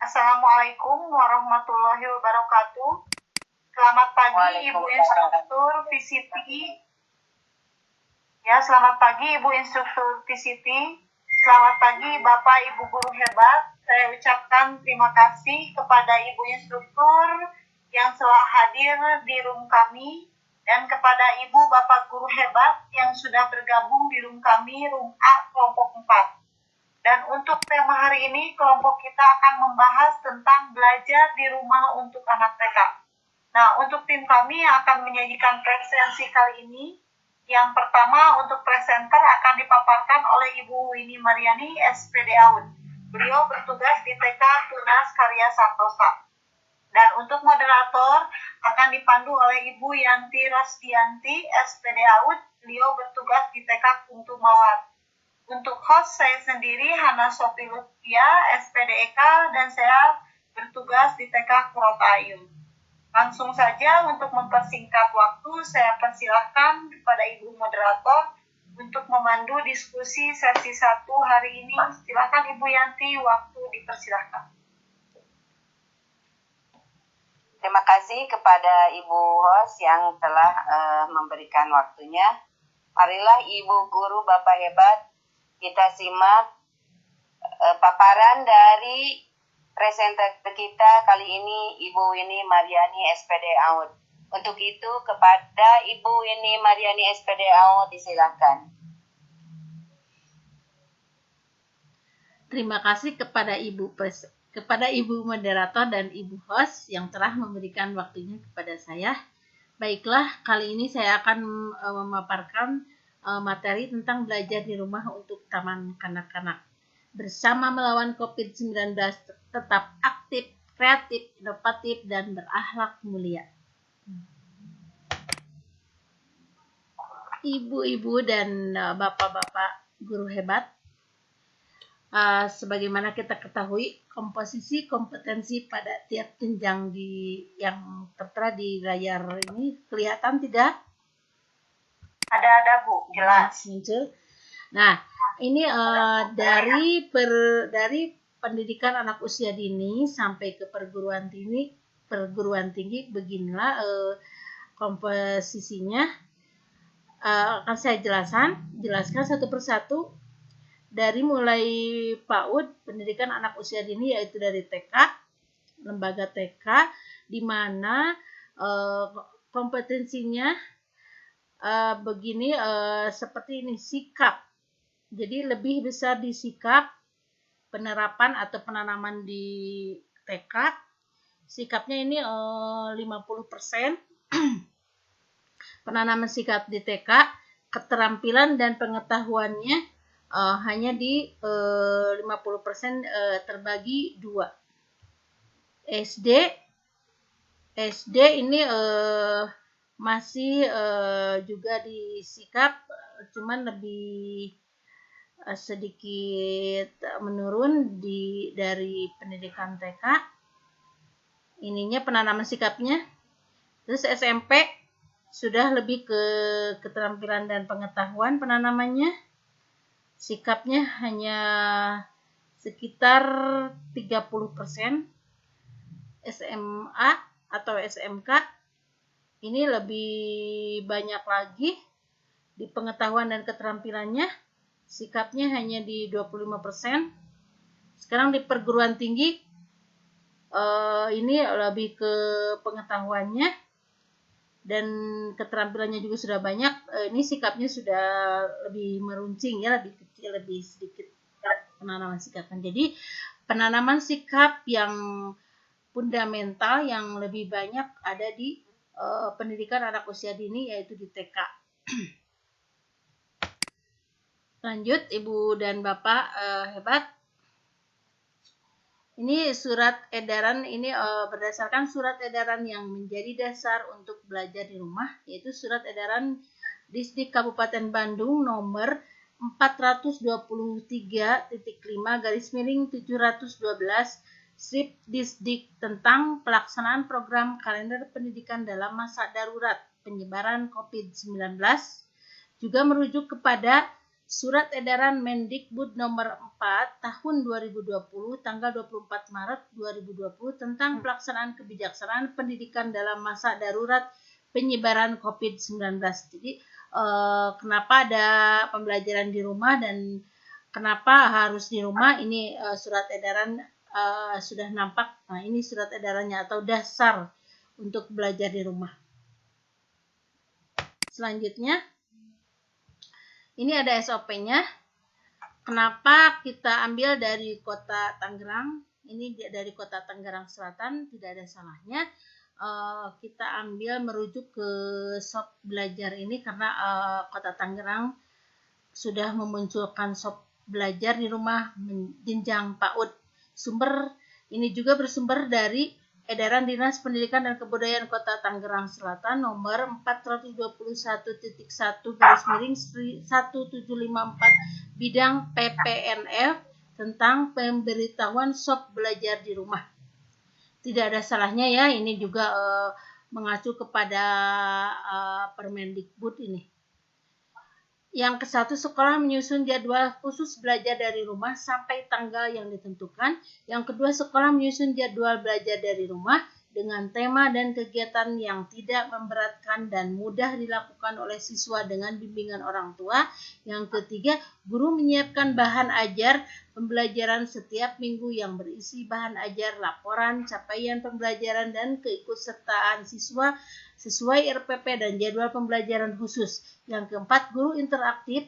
Assalamualaikum warahmatullahi wabarakatuh. Selamat pagi Ibu Instruktur VCT. Selamat pagi Ibu Instruktur VCT. Selamat pagi Bapak Ibu guru hebat. Saya ucapkan terima kasih kepada Ibu Instruktur yang telah hadir di room kami dan kepada Ibu Bapak guru hebat yang sudah bergabung di room kami, room A kelompok 4. Dan untuk tema hari ini, kelompok kita akan membahas tentang belajar di rumah untuk anak TK. Nah, untuk tim kami akan menyajikan presensi kali ini. Yang pertama, untuk presenter akan dipaparkan oleh Ibu Winnie Mariani, SPD AUD. Beliau bertugas di TK Tunas Karya Santosa. Dan untuk moderator akan dipandu oleh Ibu Yanti Rosdianti, SPD AUD. Beliau bertugas di TK Kuntu Mawar. Untuk host saya sendiri, Hana Sofi Lutfia, SPDEK, dan saya bertugas di TK Kurotayun. Langsung saja untuk mempersingkat waktu, saya persilahkan kepada Ibu Moderator untuk memandu diskusi sesi 1 hari ini. Silakan Ibu Yanti, waktu dipersilahkan. Terima kasih kepada Ibu host yang telah memberikan waktunya. Marilah Ibu guru Bapak hebat, kita simak paparan dari presenter kita kali ini, Ibu Winnie Mariani SPD AUD. Untuk itu kepada Ibu Winnie Mariani SPD AUD disilakan. Terima kasih kepada Ibu moderator dan Ibu host yang telah memberikan waktunya kepada saya. Baiklah, kali ini saya akan memaparkan materi tentang belajar di rumah untuk taman kanak-kanak. Bersama melawan COVID-19, tetap aktif, kreatif, inovatif, dan berakhlak mulia. Ibu-ibu dan bapak-bapak guru hebat, sebagaimana kita ketahui, komposisi kompetensi pada tiap jenjang yang tertera di layar ini kelihatan tidak? Ada Bu, jelas. Muncul. Nah, ini dari pendidikan anak usia dini sampai ke perguruan tinggi beginilah komposisinya. Akan saya jelaskan satu persatu dari mulai PAUD, pendidikan anak usia dini, yaitu dari TK, lembaga TK, di mana kompetensinya begini, seperti ini, sikap. Jadi lebih besar di sikap, penerapan atau penanaman di TK. Sikapnya ini 50%. Penanaman sikap di TK, keterampilan dan pengetahuannya hanya di 50%, terbagi 2. SD ini masih juga di sikap, cuman lebih sedikit menurun dari pendidikan TK. Ininya penanaman sikapnya. Terus SMP sudah lebih ke keterampilan dan pengetahuan penanamannya. Sikapnya hanya sekitar 30%. SMA atau SMK ini lebih banyak lagi di pengetahuan dan keterampilannya, sikapnya hanya di 25%. Sekarang di perguruan tinggi ini lebih ke pengetahuannya dan keterampilannya juga sudah banyak. Ini sikapnya sudah lebih meruncing ya, lebih kecil, lebih sedikit penanaman sikapnya. Jadi penanaman sikap yang fundamental yang lebih banyak ada di pendidikan anak usia dini, yaitu di TK. Lanjut, Ibu dan Bapak hebat. Ini surat edaran, ini berdasarkan surat edaran yang menjadi dasar untuk belajar di rumah, yaitu surat edaran Disdik Kabupaten Bandung nomor 423.5/712 Strip Disdik tentang pelaksanaan program kalender pendidikan dalam masa darurat penyebaran COVID-19, juga merujuk kepada Surat Edaran Mendikbud nomor 4 tahun 2020 tanggal 24 Maret 2020 tentang pelaksanaan kebijaksanaan pendidikan dalam masa darurat penyebaran COVID-19. Jadi kenapa ada pembelajaran di rumah dan kenapa harus di rumah? Ini surat edaran sudah nampak. Nah, ini surat edarannya atau dasar untuk belajar di rumah. Selanjutnya, ini ada SOP-nya. Kenapa kita ambil dari kota Tangerang? Ini dari kota Tangerang Selatan, tidak ada salahnya. Kita ambil merujuk ke SOP belajar ini karena kota Tangerang sudah memunculkan SOP belajar di rumah jenjang PAUD. Sumber ini juga bersumber dari Edaran Dinas Pendidikan dan Kebudayaan Kota Tangerang Selatan nomor 421.1/1754 bidang PPNF tentang pemberitahuan SOP belajar di rumah. Tidak ada salahnya ya, ini juga mengacu kepada Permendikbud ini. Yang ke-1, sekolah menyusun jadwal khusus belajar dari rumah sampai tanggal yang ditentukan. Yang kedua, sekolah menyusun jadwal belajar dari rumah dengan tema dan kegiatan yang tidak memberatkan dan mudah dilakukan oleh siswa dengan bimbingan orang tua. Yang ketiga, guru menyiapkan bahan ajar pembelajaran setiap minggu yang berisi bahan ajar, laporan, capaian pembelajaran, dan keikutsertaan siswa sesuai RPP dan jadwal pembelajaran khusus. Yang keempat, guru interaktif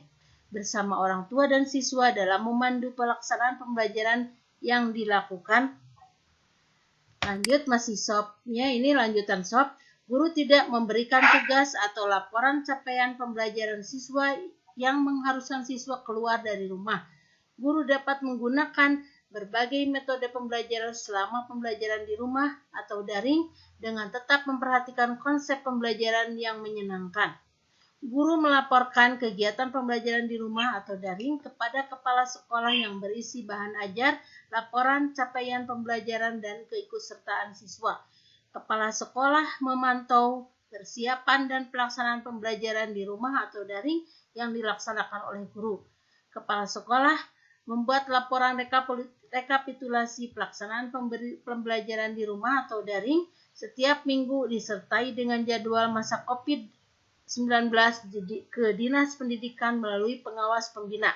bersama orang tua dan siswa dalam memandu pelaksanaan pembelajaran yang dilakukan. Lanjut, masih SOP-nya, ini lanjutan SOP. Guru tidak memberikan tugas atau laporan capaian pembelajaran siswa yang mengharuskan siswa keluar dari rumah. Guru dapat menggunakan berbagai metode pembelajaran selama pembelajaran di rumah atau daring dengan tetap memperhatikan konsep pembelajaran yang menyenangkan. Guru melaporkan kegiatan pembelajaran di rumah atau daring kepada kepala sekolah yang berisi bahan ajar, laporan, capaian pembelajaran, dan keikutsertaan siswa. Kepala sekolah memantau persiapan dan pelaksanaan pembelajaran di rumah atau daring yang dilaksanakan oleh guru. Kepala sekolah membuat laporan rekapitulasi pelaksanaan pembelajaran di rumah atau daring setiap minggu disertai dengan jadwal masa COVID-19 ke Dinas Pendidikan melalui pengawas pembina.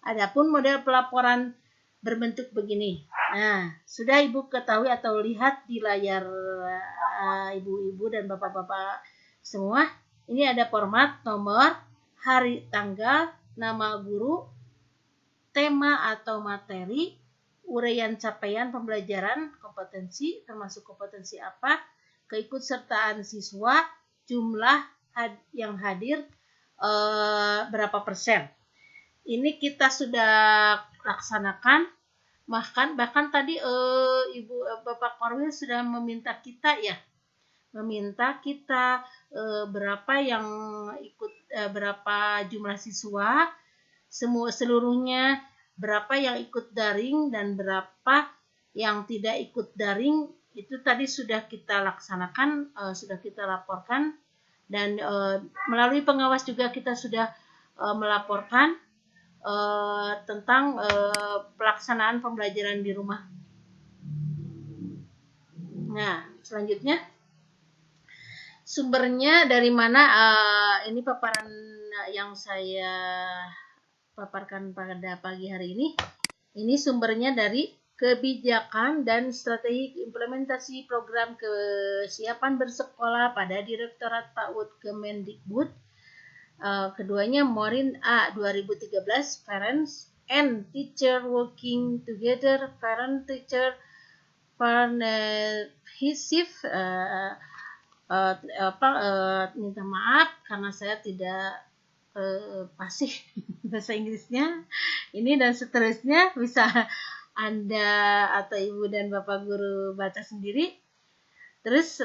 Adapun model pelaporan berbentuk begini. Nah, sudah Ibu ketahui atau lihat di layar Ibu-ibu dan Bapak-bapak semua. Ini ada format, nomor, hari, tanggal, nama guru, tema atau materi, uraian capaian pembelajaran, kompetensi, termasuk kompetensi apa, keikutsertaan siswa, jumlah yang hadir, berapa persen. Ini kita sudah laksanakan, bahkan tadi Ibu Bapak Korwil sudah meminta kita berapa yang ikut, berapa jumlah siswa, seluruhnya berapa yang ikut daring dan berapa yang tidak ikut daring. Itu tadi sudah kita laksanakan, sudah kita laporkan, dan melalui pengawas juga kita sudah melaporkan tentang pelaksanaan pembelajaran di rumah. Nah, selanjutnya sumbernya dari mana? Ini paparan yang saya paparkan pada pagi hari ini. Ini sumbernya dari Kebijakan dan Strategi Implementasi Program Kesiapan Bersekolah pada Direktorat PAUD Kemendikbud. Keduanya Morin A 2013, Parents and Teacher Working Together, Parent-Teacher Partnership. Minta maaf karena saya tidak fasih bahasa Inggrisnya. Ini dan seterusnya bisa Anda atau Ibu dan Bapak Guru baca sendiri. Terus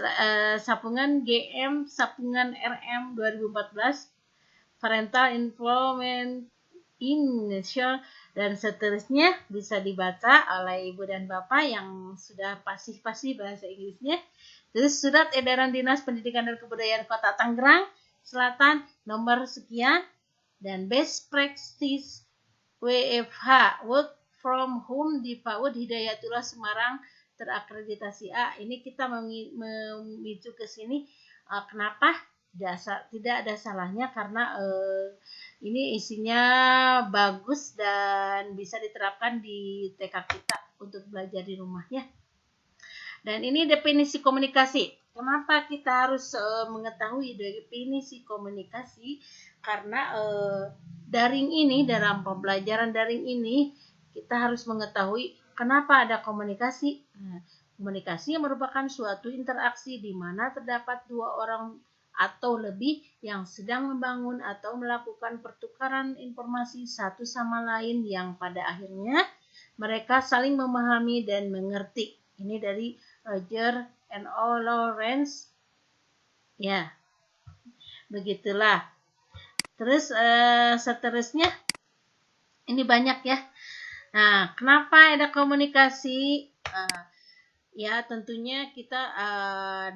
Sapungan GM, Sapungan RM 2014, Parental Involvement Initial, dan seterusnya bisa dibaca oleh Ibu dan Bapak yang sudah fasih-fasih bahasa Inggrisnya. Terus Surat Edaran Dinas Pendidikan dan Kebudayaan Kota Tangerang Selatan nomor sekian dan best practice WFH work from home di PAUD Hidayatullah Semarang terakreditasi A. Ini kita memicu ke sini kenapa tidak ada salahnya karena ini isinya bagus dan bisa diterapkan di TK kita untuk belajar di rumah ya. Dan ini definisi komunikasi. Kenapa kita harus mengetahui definisi komunikasi? Karena daring ini, dalam pembelajaran daring ini, kita harus mengetahui kenapa ada komunikasi. Nah, komunikasi merupakan suatu interaksi di mana terdapat dua orang atau lebih yang sedang membangun atau melakukan pertukaran informasi satu sama lain yang pada akhirnya mereka saling memahami dan mengerti. Ini dari Roger and O. Lawrence. Ya, begitulah. Terus seterusnya ini banyak ya. Nah, kenapa ada komunikasi? Ya, tentunya kita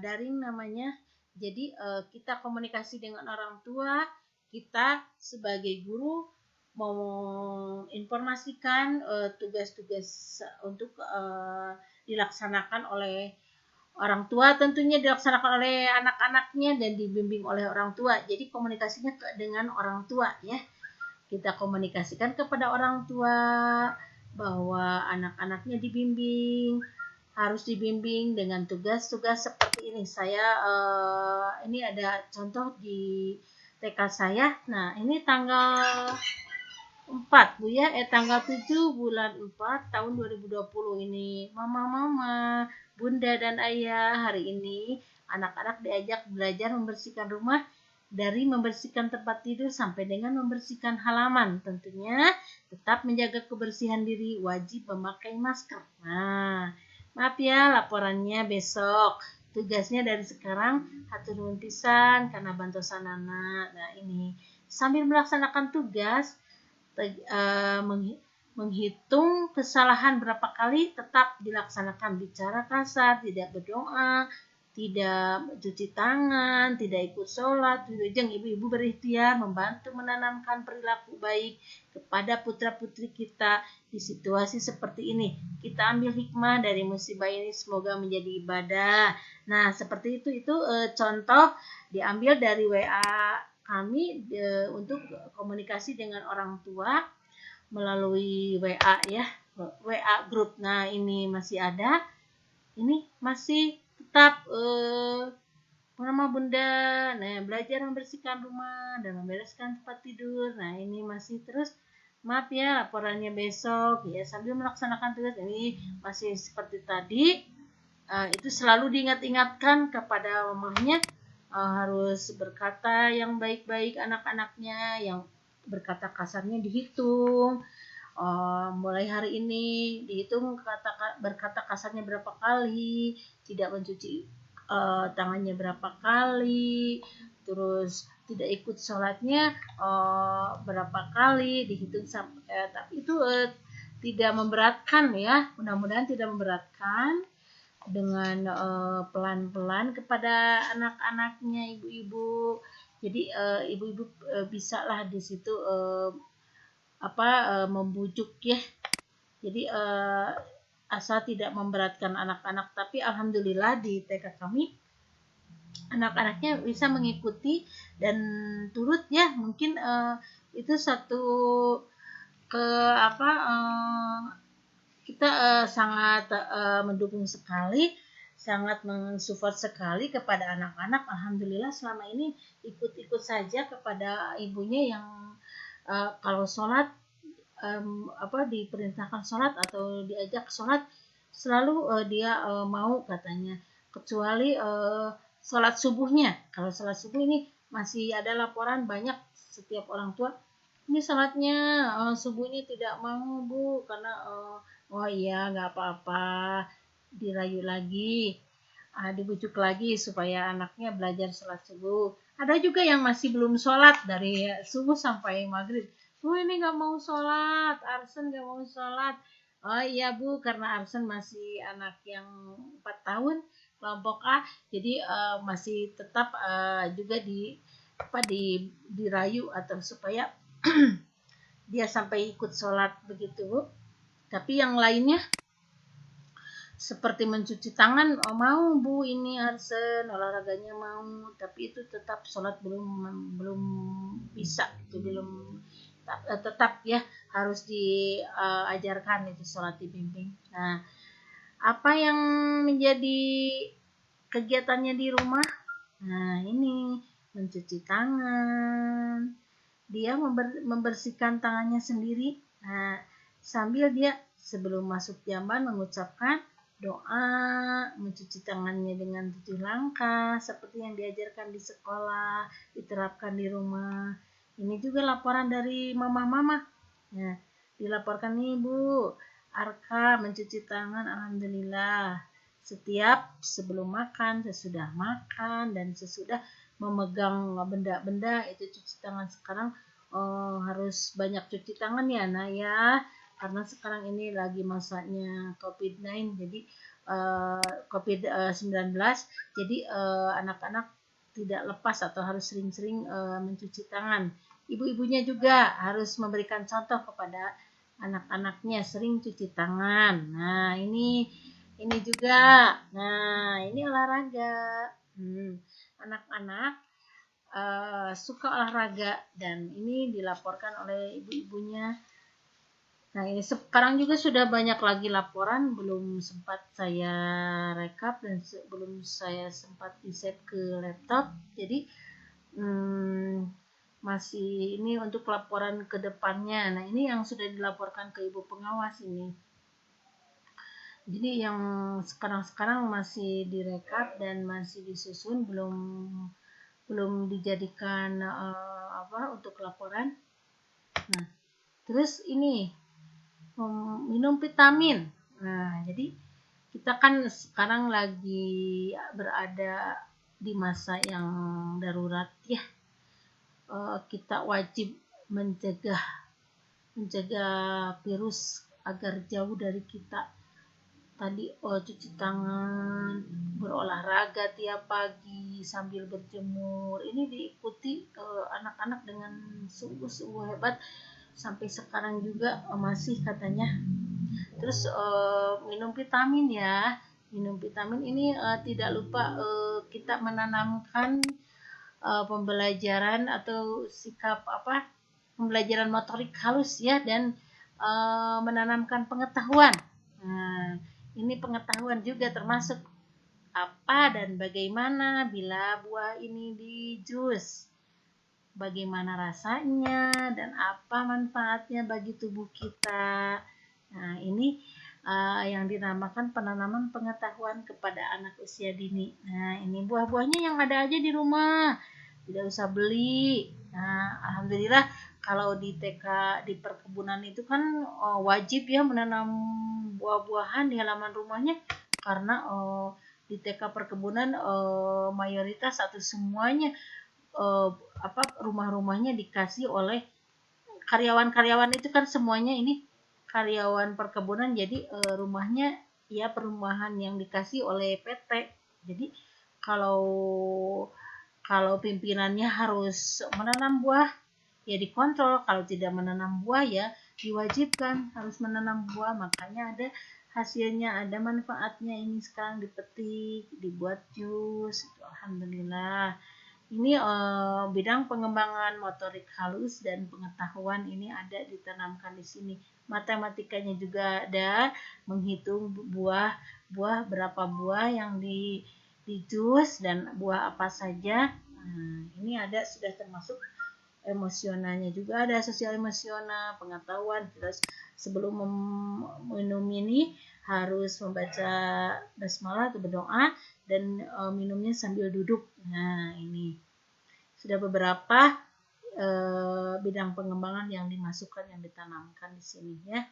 daring namanya. Jadi kita komunikasi dengan orang tua, kita sebagai guru mau informasikan tugas-tugas untuk dilaksanakan oleh orang tua, tentunya dilaksanakan oleh anak-anaknya dan dibimbing oleh orang tua. Jadi komunikasinya dengan orang tua ya. Kita komunikasikan kepada orang tua bahwa anak-anaknya harus dibimbing dengan tugas-tugas seperti ini. Saya ini ada contoh di TK saya. Nah, ini tanggal 4 Bu ya, tanggal 7 bulan 4 tahun 2020 ini. Mama, Bunda dan Ayah, hari ini anak-anak diajak belajar membersihkan rumah dari membersihkan tempat tidur sampai dengan membersihkan halaman. Tentunya tetap menjaga kebersihan diri, wajib memakai masker. Nah, maaf ya laporannya besok. Tugasnya dari sekarang hatur nuhun pisan karena bantosan anak. Nah, ini sambil melaksanakan tugas menghitung kesalahan berapa kali tetap dilaksanakan. Bicara kasar, tidak berdoa, tidak cuci tangan, tidak ikut sholat. Wilujeng ibu-ibu berikhtiar membantu menanamkan perilaku baik kepada putra-putri kita di situasi seperti ini. Kita ambil hikmah dari musibah ini, semoga menjadi ibadah. Nah, seperti itu contoh diambil dari WA kami untuk komunikasi dengan orang tua melalui WA ya, WA grup. Nah, ini masih ada, ini masih tetap Mama Bunda, nah belajar membersihkan rumah dan membereskan tempat tidur. Nah, ini masih terus. Maaf ya laporannya besok ya, sambil melaksanakan tugas ini masih seperti tadi. Itu selalu diingat-ingatkan kepada mamahnya, harus berkata yang baik-baik anak-anaknya, yang berkata kasarnya dihitung. Mulai hari ini dihitung berkata kasarnya berapa kali, tidak mencuci tangannya berapa kali, terus tidak ikut sholatnya berapa kali, dihitung sampai. Tapi itu tidak memberatkan ya, mudah-mudahan tidak memberatkan. Dengan pelan-pelan kepada anak-anaknya ibu-ibu. Jadi ibu-ibu bisa lah di situ membujuk ya. Jadi asal tidak memberatkan anak-anak. Tapi alhamdulillah di TK kami anak-anaknya bisa mengikuti dan turut ya. Mungkin itu satu kita sangat mendukung sekali, sangat mensupport sekali kepada anak-anak. Alhamdulillah selama ini ikut-ikut saja kepada ibunya yang kalau sholat diperintahkan sholat atau diajak sholat selalu dia mau katanya, kecuali sholat subuhnya. Kalau sholat subuh ini masih ada laporan banyak setiap orang tua, ini sholatnya subuhnya tidak mau Bu karena oh iya nggak apa-apa, dirayu lagi, dibujuk lagi supaya anaknya belajar sholat subuh. Ada juga yang masih belum sholat dari subuh sampai maghrib. Bu ini nggak mau sholat, Arsen nggak mau sholat. Oh iya Bu, karena Arsen masih anak yang 4 tahun, kelompok A, jadi masih tetap juga dirayu atau supaya dia sampai ikut sholat begitu Bu. Tapi yang lainnya seperti mencuci tangan, oh mau Bu ini Arsen, olahraganya mau, tapi itu tetap sholat belum bisa, itu belum tetap ya harus diajarkan itu sholat dibimbing. Nah, apa yang menjadi kegiatannya di rumah? Nah, ini mencuci tangan, dia membersihkan tangannya sendiri. Nah, sambil dia sebelum masuk jamban mengucapkan doa, mencuci tangannya dengan 7 langkah seperti yang diajarkan di sekolah, diterapkan di rumah. Ini juga laporan dari mama-mama. Nah, dilaporkan nih Bu, Arka mencuci tangan alhamdulillah setiap sebelum makan, sesudah makan, dan sesudah memegang benda-benda itu cuci tangan. Sekarang harus banyak cuci tangan ya Nak ya, karena sekarang ini lagi masanya COVID-19, jadi COVID-19, jadi anak-anak tidak lepas atau harus sering-sering mencuci tangan. Ibu-ibunya juga harus memberikan contoh kepada anak-anaknya sering cuci tangan. Nah, ini juga. Nah, ini olahraga. Anak-anak suka olahraga dan ini dilaporkan oleh ibu-ibunya. Nah, ini sekarang juga sudah banyak lagi laporan, belum sempat saya rekap dan belum saya sempat di-save ke laptop. Jadi masih ini untuk laporan ke depannya. Nah, ini yang sudah dilaporkan ke ibu pengawas ini. Jadi yang sekarang masih direkap dan masih disusun, belum dijadikan untuk laporan. Nah, terus ini minum vitamin. Nah, jadi kita kan sekarang lagi berada di masa yang darurat ya. Kita wajib mencegah virus agar jauh dari kita. Tadi cuci tangan, berolahraga tiap pagi sambil berjemur. Ini diikuti anak-anak dengan sungguh-sungguh hebat. Sampai sekarang juga masih katanya. Terus minum vitamin ya. Minum vitamin ini tidak lupa kita menanamkan pembelajaran atau sikap pembelajaran motorik halus ya, dan menanamkan pengetahuan. Nah, ini pengetahuan juga termasuk apa dan bagaimana bila buah ini di jus, bagaimana rasanya dan apa manfaatnya bagi tubuh kita. Nah, ini yang dinamakan penanaman pengetahuan kepada anak usia dini. Nah, ini buah-buahnya yang ada aja di rumah, tidak usah beli. Nah, alhamdulillah kalau di TK di perkebunan itu kan wajib ya menanam buah-buahan di halaman rumahnya, karena di TK perkebunan mayoritas atau semuanya rumah-rumahnya dikasih oleh karyawan-karyawan itu kan semuanya ini karyawan perkebunan, jadi rumahnya ya perumahan yang dikasih oleh PT. Jadi kalau pimpinannya harus menanam buah ya dikontrol, kalau tidak menanam buah ya diwajibkan harus menanam buah. Makanya ada hasilnya, ada manfaatnya. Ini sekarang dipetik, dibuat jus, alhamdulillah. Ini bidang pengembangan motorik halus dan pengetahuan ini ada ditanamkan di sini. Matematikanya juga ada, menghitung buah berapa buah yang di jus dan buah apa saja. Nah, ini ada sudah termasuk emosionalnya juga, ada sosial emosional, pengetahuan. Terus sebelum minum ini harus membaca basmalah atau berdoa dan minumnya sambil duduk. Nah, ini sudah beberapa bidang pengembangan yang dimasukkan, yang ditanamkan di sini ya.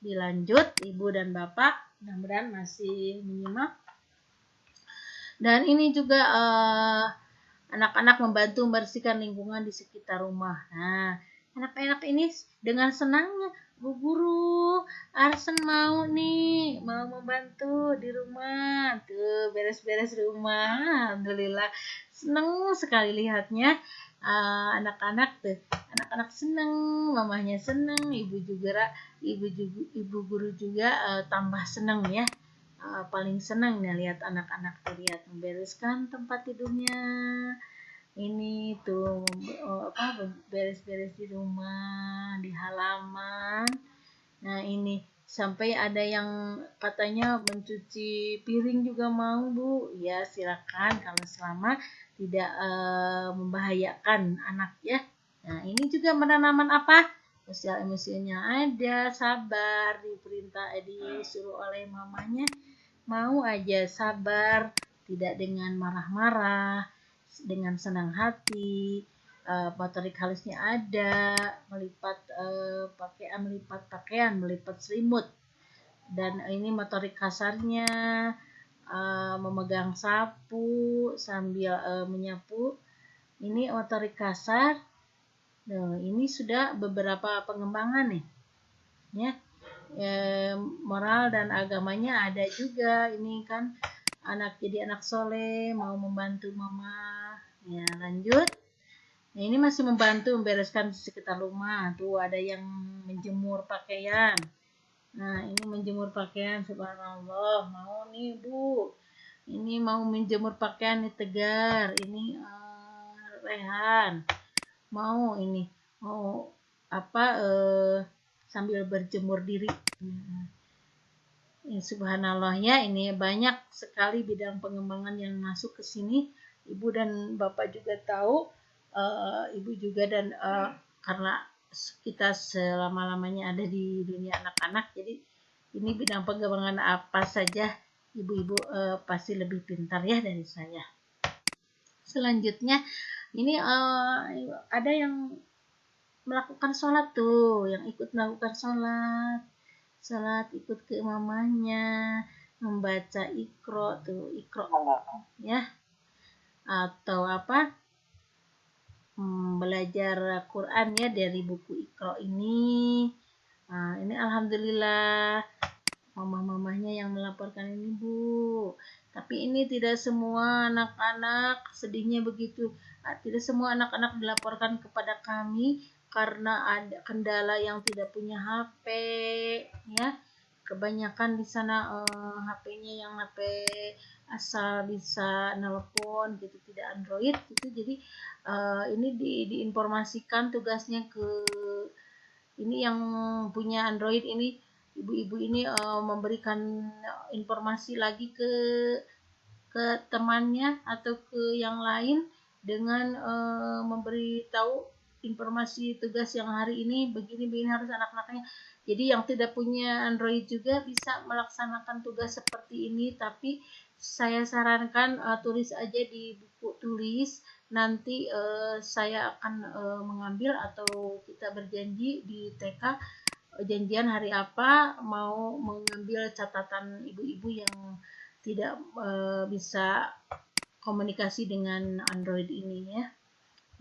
Dilanjut Ibu dan Bapak, mudah-mudahan masih menyimak. Dan ini juga anak-anak membantu membersihkan lingkungan di sekitar rumah. Nah, anak-anak ini dengan senangnya, Bu Guru, Arsen mau membantu di rumah, tuh beres-beres rumah. Alhamdulillah, senang sekali lihatnya anak-anak tuh anak-anak seneng, mamahnya seneng, ibu guru juga tambah seneng ya. Paling senang nih lihat anak-anak tuh, lihat membereskan tempat tidurnya, ini tuh beres-beres di rumah, di halaman. Nah ini sampai ada yang katanya mencuci piring juga mau, Bu. Ya silakan kalau selama tidak membahayakan anak ya. Nah ini juga penanaman apa? Sosial emosinya ada, sabar, disuruh oleh mamanya, mau aja sabar, tidak dengan marah-marah, dengan senang hati. Motorik halusnya ada, melipat pakaian, melipat selimut, dan ini motorik kasarnya memegang sapu sambil menyapu. Ini motorik kasar. Nah, ini sudah beberapa pengembangan nih, ya. Moral dan agamanya ada juga. Ini kan jadi anak soleh, mau membantu mama. Ya lanjut. Nah, ini masih membantu membereskan sekitar rumah. Tuh ada yang menjemur pakaian. Nah, ini menjemur pakaian, subhanallah. Mau nih, Bu. Ini mau menjemur pakaian nih Tegar. Ini Rehan. Mau sambil berjemur diri. Subhanallah ya, ini banyak sekali bidang pengembangan yang masuk ke sini. Ibu dan Bapak juga tahu, Ibu juga, dan karena kita selama-lamanya ada di dunia anak-anak, jadi ini bidang pengembangan apa saja ibu-ibu pasti lebih pintar ya dari saya. Selanjutnya ini ada yang melakukan sholat tuh, yang ikut melakukan sholat ikut ke mamanya, membaca Iqra ya, atau belajar Quran ya dari buku Iqra ini. Nah, ini alhamdulillah mamah-mamahnya yang melaporkan ini, Bu. Tapi ini tidak semua anak-anak, sedihnya begitu. Tidak semua anak-anak dilaporkan kepada kami karena ada kendala yang tidak punya HP ya. Kebanyakan di sana HP-nya yang HP asal bisa nelpon gitu, tidak Android gitu. Jadi ini diinformasikan tugasnya ke ini yang punya Android ini, ibu-ibu ini memberikan informasi lagi ke temannya atau ke yang lain dengan memberitahu informasi tugas yang hari ini begini harus anak-anaknya. Jadi yang tidak punya Android juga bisa melaksanakan tugas seperti ini, tapi saya sarankan tulis aja di buku tulis. Nanti saya akan mengambil atau kita berjanji di TK janjian hari apa mau mengambil catatan ibu-ibu yang tidak bisa komunikasi dengan Android ini ya.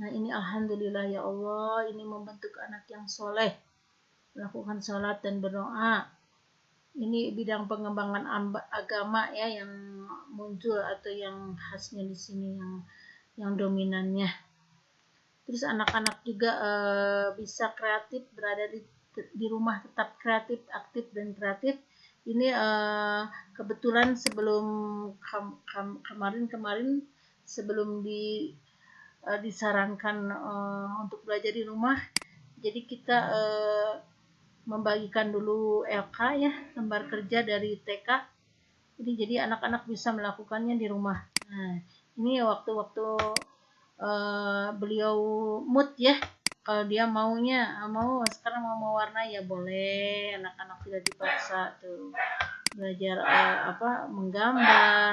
Nah ini alhamdulillah ya Allah, ini membentuk anak yang soleh, melakukan sholat dan berdoa. Ini bidang pengembangan agama ya yang muncul atau yang khasnya di sini, yang dominannya. Terus anak-anak juga bisa kreatif, berada di rumah tetap kreatif, aktif dan kreatif. Ini kebetulan sebelum kemarin sebelum disarankan untuk belajar di rumah, jadi kita membagikan dulu LK ya, lembar kerja dari TK. Jadi anak-anak bisa melakukannya di rumah. Nah, ini waktu-waktu beliau mood ya. Kalau dia mau sekarang mau warna ya boleh, anak-anak tidak dipaksa tuh belajar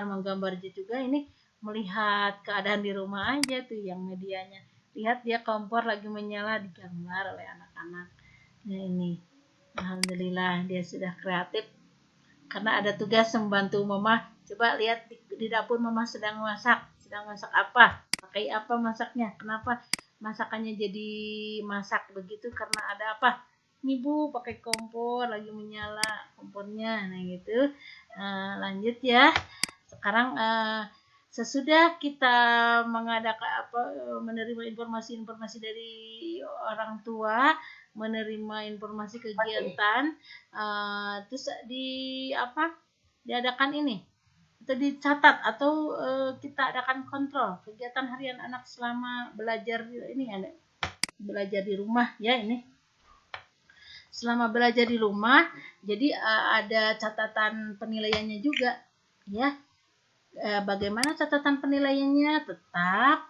menggambar juga. Ini melihat keadaan di rumah aja tuh yang medianya, lihat dia kompor lagi menyala, digambar oleh anak-anak. Nah ini alhamdulillah dia sudah kreatif karena ada tugas membantu mama. Coba lihat di dapur mama sedang masak apa, pakai apa masaknya, kenapa masakannya jadi masak begitu, karena ada apa nih Bu, pakai kompor lagi menyala kompornya. Nah gitu. Lanjut ya, sekarang sesudah kita menerima informasi-informasi dari orang tua, menerima informasi kegiatan, terus diadakan ini atau dicatat atau kita adakan kontrol kegiatan harian anak selama belajar ini, ada belajar di rumah ya ini. Selama belajar di rumah, jadi ada catatan penilaiannya juga ya. Bagaimana catatan penilaiannya? Tetap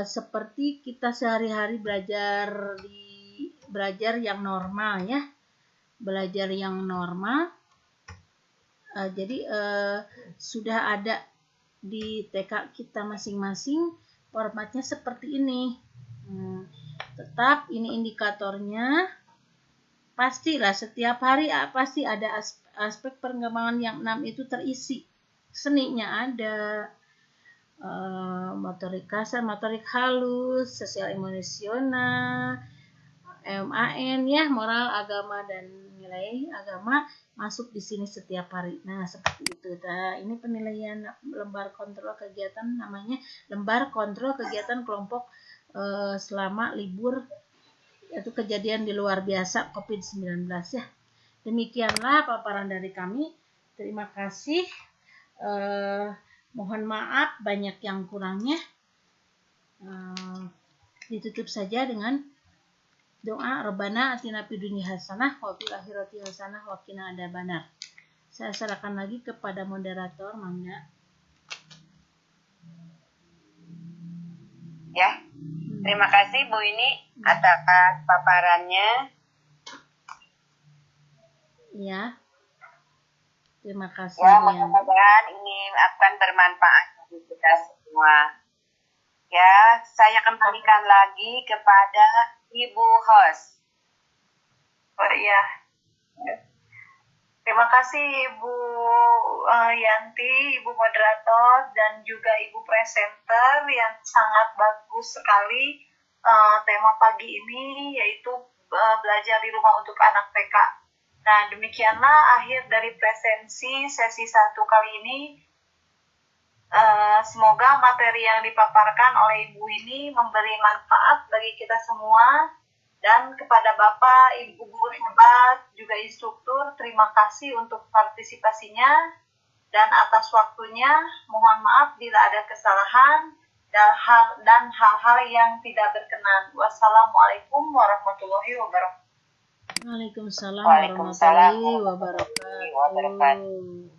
seperti kita sehari-hari belajar yang normal ya. Belajar yang normal. Jadi sudah ada di TK kita masing-masing formatnya seperti ini. Tetap ini indikatornya. Pastilah setiap hari pasti ada aspek pengembangan yang 6 itu terisi. Seninya ada, motorik kasar, motorik halus, sosial emosional, MAN ya, moral, agama dan nilai agama masuk di sini setiap hari. Nah, seperti itu. Nah, ini penilaian lembar kontrol kegiatan, namanya lembar kontrol kegiatan kelompok selama libur itu kejadian di luar biasa COVID-19 ya. Demikianlah paparan dari kami. Terima kasih. Mohon maaf banyak yang kurangnya. Ditutup saja dengan doa Rabbana atina fid dunya hasanah wa fil akhirati hasanah wa qina adzabannar. Saya serahkan lagi kepada moderator, Mangga. Ya. Terima kasih Bu ini atas paparannya. Ya. Terima kasih. Ya, mudah-mudahan ini akan bermanfaat bagi kita semua. Ya, saya kembalikan lagi kepada Ibu host. Oh iya. Terima kasih Ibu Yanti, Ibu moderator, dan juga Ibu presenter yang sangat bagus sekali tema pagi ini, yaitu belajar di rumah untuk anak TK. Nah, demikianlah akhir dari presensi sesi 1 kali ini. Semoga materi yang dipaparkan oleh Ibu ini memberi manfaat bagi kita semua. Dan kepada Bapak, Ibu guru hebat, juga instruktur, terima kasih untuk partisipasinya. Dan atas waktunya, mohon maaf bila ada kesalahan dan hal-hal yang tidak berkenan. Wassalamualaikum warahmatullahi wabarakatuh. Waalaikumsalam warahmatullahi wabarakatuh.